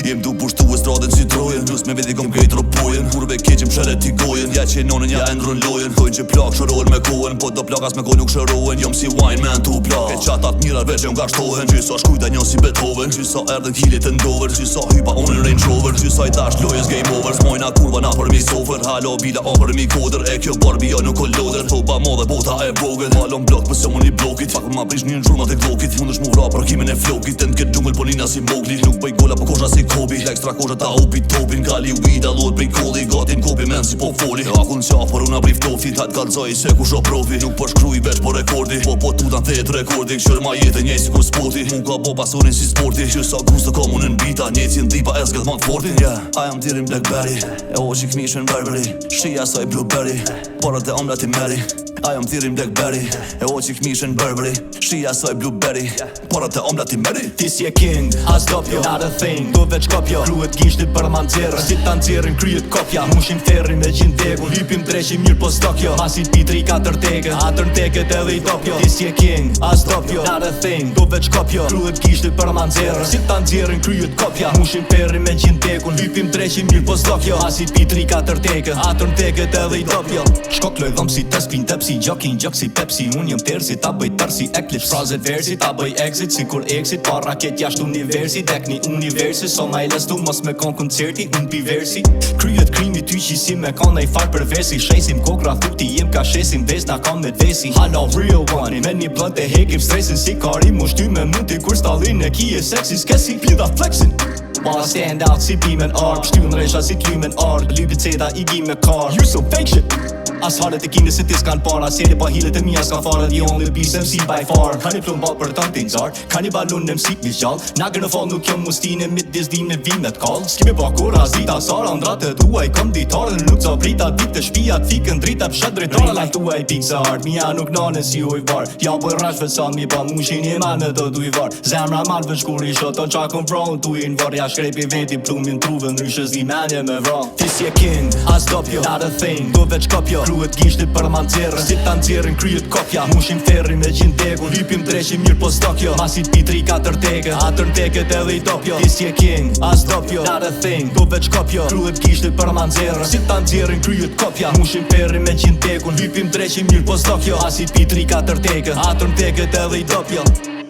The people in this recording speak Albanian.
Jem du pushtu e stradën si trojen Gjus me vedi kom kejt ropojen Kurve keqim sheret t'i gojen Ja që nonën ja endron lojen Thojnë që plak shërojnë me kohen Po do plakas me kohë nuk shërohen Jom si wine man t'u plak E qatat mirar veç jom gashtohen Gjysa shkujta një si Beethoven Gjysa erdhen kilit e ndover Gjysa hypa unë në Range Rover Gjysa i dash lojës game over Smojna kurva na për mi sofer Halo bila on për mi koder E kjo Barbie jo nuk o loder Thoba modhe bota e vogel Halon blok pëse unë i blokit Pak ma prish një në gjurmat e glokit Mundesh mu vra për kimin e flokit E në këtë djungel po nina si Mowgli Nuk bëj gola po kosha si Kobe Ekstra kosha ta upi topin Gali weed a lot prej kolli Gatin kopi men si po foli Akun qa për una brief tofti Tajt kalzoj se ku sho profi Nuk po shkruj veç po rekordi Po tutan thet rekordi Kshër ma jetë njej si kur sporti Mu ka bo pasurin si sporti Që sa gusto kom unë në bita Njej si ndipa e zgët ma të forti I am dealing Blackberry E o që këmishën Burberry Shia soj Blueberry Porët e omlat i Mary I am thirin Blackberry E o që këmishën Burberry Shia soj Blueberry Porët e omlat i Mary Ti si e king, I stop yo, not a thing Do veç kopjo, kruhet gishtit për ma nxerë Si ta nxerën kryet kopja Mushim ferri me 100 degun Hypim dreshim mirë po stokjo Masit pi 3-4 teke Atër teket edhe i topjo Ti si e king, I stop yo, not a thing Do veç kopjo, kruhet gishtit për ma nxerë Si ta nxerën kryet kopja Mushim ferri me 100 degun Hypim dreshim mirë po stokjo Masit pi 3-4 teke Atër teket edhe i topjo Shkok loj dhom si test pin tepsi Gjokin gjok si Pepsi Unë jem tersi ta bëj tërsi Eclipse Frazet versi ta bëj exit Si kur exit Pa raket jasht universi Dekni universi So ma i lestu mos me kon koncerti Unë pi versi Kryet krimi ty që si me kon e i far për versi Shesim kokra thuti jem ka shesim Ves na kam me vesi Hala real one Me një blunt e hekim stresin Si kari mu shty me mundi Kur stallin e ki e sexy Skesi pida flexin Wanna stand out si pimen art Shtyun resha si t'lymen art Lypit seda i gi me car You so fake shit As halet e kine se tis kan para Sere pa hilet e mija s'kan fara The only beast MC by far Kan i plun ball për të t'in zar Kan i balun në msik mis gjall Na gërë në fall nuk jom mustine Mit disdim në vimet kall Skime pa kur as dita sara Ndrate tuaj kom ditarën Nuk ca brita dit të shpia Fikën drita pshet drejtare Like tuaj pik se art Mija nuk nane si u i var Ja po i rashve sa mi pa mushin I mane të tu i var Zemra malve shkur i shot O qa kom vron tu i në var Ja shkrepi veti plumin truve Nryshës di menje me vron Ti si e king I stop yo Not a thing Do veç kopjo Kruhet gishtit për ma nxerën Si ta nxerën kryet kopja Mushim ferri me 100 degun Hypim dreshim mirë po stokjo Masit pi 3-4 teke Atër teket edhe i topjo Ti si e king, I stop yo Not a thing, do veç kopjo Kruhet gishtit për ma nxerën Si ta nxerën kryet kopja Mushim ferri me 100 degun Hypim dreshim mirë po stokjo Masit pi 3-4 teke Atër teket edhe i topjo